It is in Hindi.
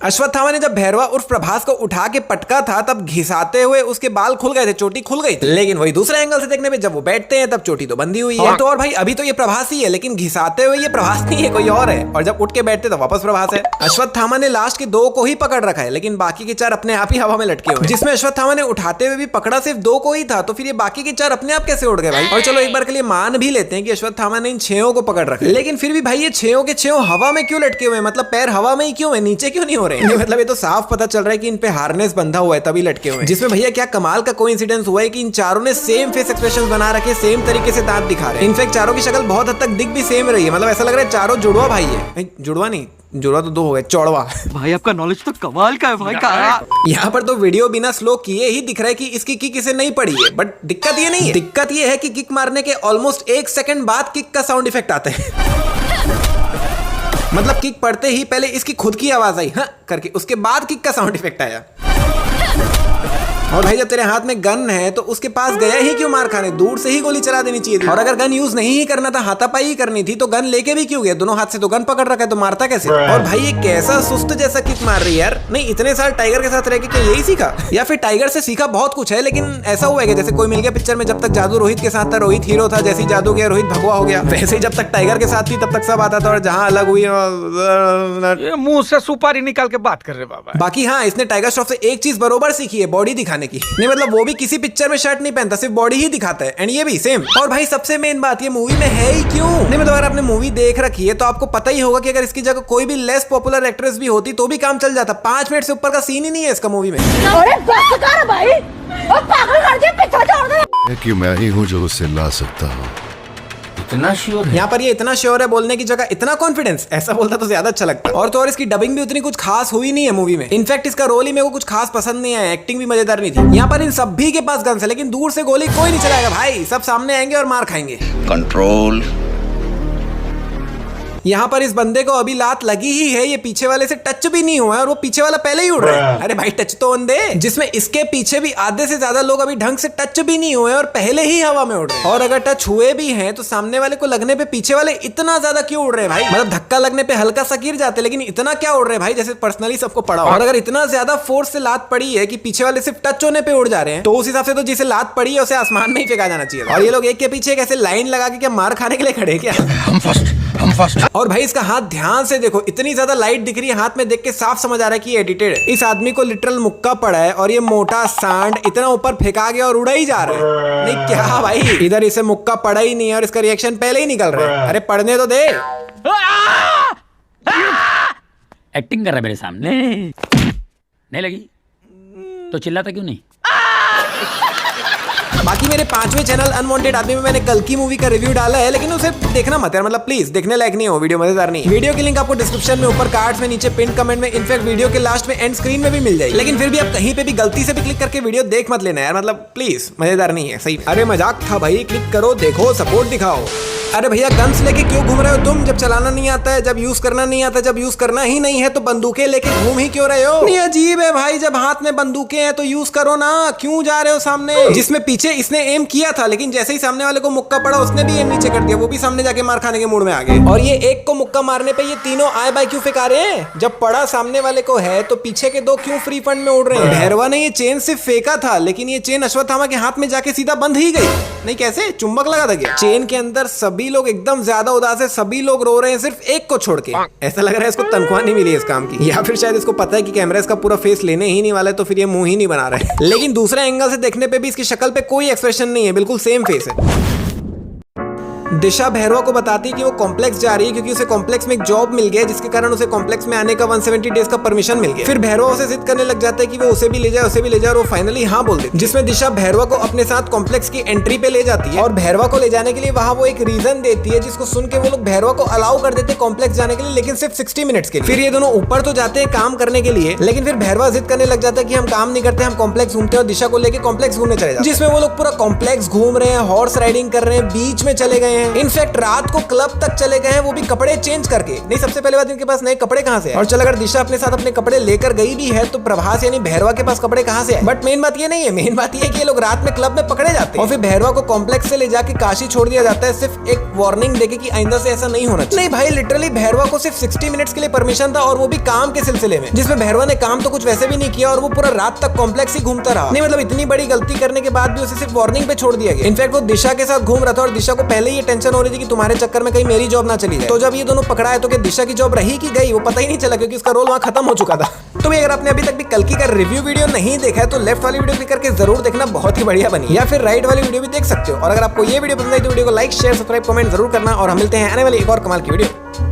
अश्वत्थामा ने जब भैरवा उर्फ प्रभास को उठा के पटका था तब घिसाते हुए उसके बाल खुल गए थे, चोटी खुल गई थी। लेकिन वही दूसरे एंगल से देखने पे जब वो बैठते हैं तब चोटी तो बंधी हुई है। तो और भाई अभी तो ये प्रभास ही है, लेकिन घिसाते हुए ये प्रभास नहीं है, कोई और है। और जब उठ के बैठते तो वापस प्रभास है। अश्वत्थामा ने लास्ट के 2 को ही पकड़ रखा है, लेकिन बाकी के 4 अपने आप ही हवा में लटके हुए। जिसमें अश्वत्थामा ने उठाते हुए भी पकड़ा सिर्फ 2 को ही था, तो फिर ये बाकी के 4 अपने आप कैसे उड़ गए भाई। और चलो एक बार के लिए मान भी लेते हैं कि अश्वत्थामा ने इन 6 को पकड़ रखा है, लेकिन फिर भी भाई ये 6 के 6 हवा में क्यों लटके हुए, मतलब पैर हवा में ही क्यों है, नीचे क्यों नहीं हो रहे हैं। मतलब ये तो साफ पता चल रहा है कि इन पे हार्नेस बंधा हुआ है तभी लटके हुए हैं। जिसमें भैया क्या कमाल का कोइंसिडेंस हुआ है कि इन चारों ने सेम फेस एक्सप्रेशन बना रखे, सेम तरीके से दांत दिखा रहे हैं। इनफैक्ट चारों की शक्ल बहुत हद तक दिख भी सेम रही है, मतलब ऐसा लग रहा है चारों जुड़वा भाई है। जुड़वा नहीं, जुड़वा तो 2 हो गए, चौड़वा। भाई आपका नॉलेज तो कमाल का है भाई। यहाँ पर तो वीडियो बिना स्लो किए ही दिख रहा है कि इसकी किक इसे नहीं पड़ी है, बट दिक्कत ये नहीं है। दिक्कत ये है कि किक मारने के ऑलमोस्ट 1 सेकंड बाद किक का साउंड इफेक्ट आता है। मतलब किक पड़ते ही पहले इसकी खुद की आवाज आई हाँ करके, उसके बाद किक का साउंड इफेक्ट आया। और भाई जब तेरे हाथ में गन है तो उसके पास गया ही क्यों मार खाने, दूर से ही गोली चला देनी चाहिए थी। और अगर गन यूज नहीं ही करना था, हाथापाई ही करनी थी, तो गन लेके भी क्यों गया, दोनों हाथ से तो गन पकड़ रखा है, तो मारता कैसे। और भाई ये कैसा सुस्त जैसा किक मार रही है यार। नहीं इतने साल टाइगर के साथ रह के क्या यही सीखा, या फिर टाइगर से सीखा बहुत कुछ है, लेकिन ऐसा हुआ है जैसे कोई मिल गया पिक्चर में, जब तक जादू रोहित के साथ था, रोहित हीरो था, जैसे जादू गया रोहित भगवा हो गया, वैसे ही जब तक टाइगर के साथ थी तब तक सब आता था, और जहाँ अलग हुई मुंह से सुपारी निकाल के बात कर रहे बाबा। बाकी हाँ इसने टाइगर श्रॉफ से एक चीज बरोबर सीखी है, बॉडी दिखाने की। नहीं मतलब वो भी किसी पिक्चर में शर्ट नहीं पहनता, सिर्फ बॉडी ही दिखाता है, एंड ये भी सेम। और भाई सबसे मेन बात ये मूवी में है ही क्यों। नहीं मतलब अगर आपने मूवी देख रखी है तो आपको पता ही होगा कि अगर इसकी जगह कोई भी लेस पॉपुलर एक्ट्रेस भी होती तो भी काम चल जाता। 5 मिनट से ऊपर का सीन ही नहीं है इसका मूवी में। अरे बस कर भाई, और पागल कर दिया, पीछे छोड़ दे। कि मैं ही हूँ जो उसे ला सकता हूँ। इतना श्योर है? यहाँ पर ये इतना श्योर है बोलने की जगह इतना कॉन्फिडेंस, ऐसा बोलता तो ज्यादा अच्छा लगता। और तो और इसकी डबिंग भी उतनी कुछ खास हुई नहीं है मूवी में। इनफैक्ट इसका रोल ही मेरे को कुछ खास पसंद नहीं आया, एक्टिंग भी मजेदार नहीं थी। यहाँ पर इन सभी के पास गन्स है, लेकिन दूर से गोली कोई नहीं चलाएगा भाई, सब सामने आएंगे और मार खाएंगे। कंट्रोल। यहाँ पर इस बंदे को अभी लात लगी ही है, ये पीछे वाले से टच भी नहीं हुआ है, और वो पीछे वाला पहले ही उड़ रहा है। अरे भाई टच तो दे। जिसमें इसके पीछे भी आधे से ज्यादा लोग अभी ढंग से टच भी नहीं हुए और पहले ही हवा में उड़ रहे हैं। और अगर टच हुए भी हैं तो सामने वाले को लगने पे पीछे वाले इतना ज्यादा क्यों उड़ रहे हैं भाई। मतलब धक्का लगने पे हल्का सा गिर जाते, लेकिन इतना क्या उड़ रहे हैं भाई, जैसे पर्सनली सबको पड़ा हो। और अगर इतना ज्यादा फोर्स से लात पड़ी है कि पीछे वाले सिर्फ टच होने पे उड़ जा रहे हैं, तो उस हिसाब से तो जिसे लात पड़ी है उसे आसमान में ही फेंका जाना चाहिए। और ये लोग एक के पीछे एक ऐसे लाइन लगा के क्या मार खाने के लिए खड़े क्या। हम फर्स्ट। और भाई इसका हाथ ध्यान से देखो, इतनी ज्यादा लाइट दिख रही है हाथ में, देख के साफ समझ आ रहा है कि ये एडिटेड है। इस आदमी को लिटरल मुक्का पड़ा है और ये मोटा सांड इतना ऊपर फेंका गया और उड़ा ही जा रहा है। नहीं क्या भाई, इधर इसे मुक्का पड़ा ही नहीं है और इसका रिएक्शन पहले ही निकल रहा है। अरे पढ़ने तो दे। एक्टिंग कर रहा है मेरे सामने, नहीं लगी तो चिल्लाता क्यों नहीं। बाकी मेरे 5वें चैनल अनवांटेड आदमी में मैंने कल की मूवी का रिव्यू डाला है, लेकिन उसे देखना मत यार, मतलब प्लीज देखने लायक नहीं हो, वीडियो मजेदार नहीं। वीडियो की लिंक आपको डिस्क्रिप्शन में, ऊपर कार्ड्स में, नीचे पिन कमेंट में, इनफैक्ट वीडियो के लास्ट में एंड स्क्रीन में भी मिल जाएगी। लेकिन फिर भी आप कहीं पे भी गलती से भी क्लिक करके वीडियो देख मत लेना यार, मतलब प्लीज मजेदार नहीं है सही। अरे मजाक था भाई, क्लिक करो, देखो, सपोर्ट दिखाओ। अरे भैया गन्स लेके क्यों घूम रहे हो तुम, जब चलाना नहीं आता है, जब यूज करना नहीं आता, जब यूज करना ही नहीं है तो बंदूकें लेके घूम ही क्यों रहे हो। नहीं अजीब है भाई, जब हाथ में बंदूकें हैं तो यूज करो ना, क्यों जा रहे हो सामने। जिसमें पीछे इसने एम किया था, लेकिन जैसे ही सामने वाले को मुक्का पड़ा उसने भी एम नीचे कर दिया, वो भी सामने जाके मार खाने के मूड में आ गए। और ये एक को मुक्का मारने पे ये तीनों आए बाय क्यों फेंका रहे हैं, जब पड़ा सामने वाले को है तो पीछे के 2 क्यों फ्री फंड में उड़ रहे हैं। भैरवा ने ये चेन सिर्फ फेंका था, लेकिन ये चेन अश्वत्थामा के हाथ में जाके सीधा बंध ही गई। नहीं कैसे, चुंबक लगा था क्या। चेन के अंदर सभी लोग एकदम ज्यादा उदास है, सभी लोग रो रहे हैं सिर्फ एक को छोड़ के। ऐसा लग रहा है इसको तनख्वाह नहीं मिली इस काम की, या फिर शायद इसको पता है कि कैमरा इसका पूरा फेस लेने ही नहीं वाला है, तो फिर ये मुंह ही नहीं बना रहा है। लेकिन दूसरे एंगल से देखने पे भी इसकी शक्ल पे कोई एक्सप्रेशन नहीं है, बिल्कुल सेम फेस है। दिशा भैरवा को बताती है कि वो कॉम्प्लेक्स जा रही है क्योंकि उसे कॉम्प्लेक्स में एक जॉब मिल गया, जिसके कारण उसे कॉम्प्लेक्स में आने का 170 डेज का परमिशन मिल गया। फिर भैरवा उसे जिद करने लग जाता है कि वो उसे भी ले जाए, उसे भी ले जाए, और वो फाइनली हाँ बोल देती है। जिसमें दिशा भैरवा को अपने साथ कॉम्प्लेक्स की एंट्री पे ले जाती है, और भैरवा को ले जाने के लिए वहां वो एक रीजन देती है, जिसको सुन के वो लोग भैरवा को अलाउ कर देते हैं कॉम्प्लेक्स जाने के लिए, लेकिन सिर्फ 60 मिनट्स के लिए। फिर ये दोनों ऊपर तो जाते हैं काम करने के लिए, लेकिन फिर भैरवा जिद करने लग जाता है कि हम काम नहीं करते, हम कॉम्प्लेक्स घूमते हैं, और दिशा को लेकर कॉम्प्लेक्स घूमने चले जाते हैं। जिसमें वो लोग पूरा कॉम्प्लेक्स घूम रहे हैं, हॉर्स राइडिंग कर रहे हैं, बीच में चले गए हैं। इनफैक्ट रात को क्लब तक चले गए हैं, वो भी कपड़े चेंज करके। नहीं, सबसे पहले बात इनके पास नए कपड़े कहाँ से आए? और चल अगर दिशा अपने साथ अपने कपड़े लेकर गई भी है तो प्रभास यानी भैरवा के पास कपड़े कहाँ से आए? बट मेन बात ये नहीं है, मेन बात ये है कि ये लोग रात में क्लब में पकड़े जाते हैं और फिर भैरवा को कॉम्प्लेक्स से ले जाके काशी छोड़ दिया जाता है, सिर्फ एक वार्निंग देके कि आइंदा से ऐसा नहीं होना चाहिए। नहीं भाई, लिटरली भैरवा को सिर्फ 60 मिनट्स के लिए परमिशन था और वो भी काम के सिलसिले में, जिसमें भैरवा ने काम तो कुछ वैसे भी नहीं किया और वो पूरा रात तक कॉम्प्लेक्स ही घूमता रहा। नहीं मतलब इतनी बड़ी गलती करने के बाद भी उसे सिर्फ वार्निंग पे छोड़ दिया गया। इनफैक्ट वो दिशा के साथ घूम रहा था और दिशा को पहले ही टेंशन हो रही थी कि तुम्हारे चक्कर में कहीं मेरी जॉब ना चली जाए। तो जब ये दोनों पकड़ाए तो क्या दिशा की जॉब रही कि गई वो पता ही नहीं चला, क्योंकि उसका रोल वहां खत्म हो चुका था। तो भी अगर आपने अभी तक भी कल्कि का रिव्यू वीडियो नहीं देखा है तो लेफ्ट वाली वीडियो क्लिक करके जरूर देखना, बहुत ही बढ़िया बनी। या फिर राइट वाली वीडियो भी देख सकते हो। और अगर आपको ये वीडियो पसंद आई तो वीडियो को लाइक शेयर सब्सक्राइब कमेंट जरूर करना और हम मिलते हैं आने वाली एक और कमाल की वीडियो।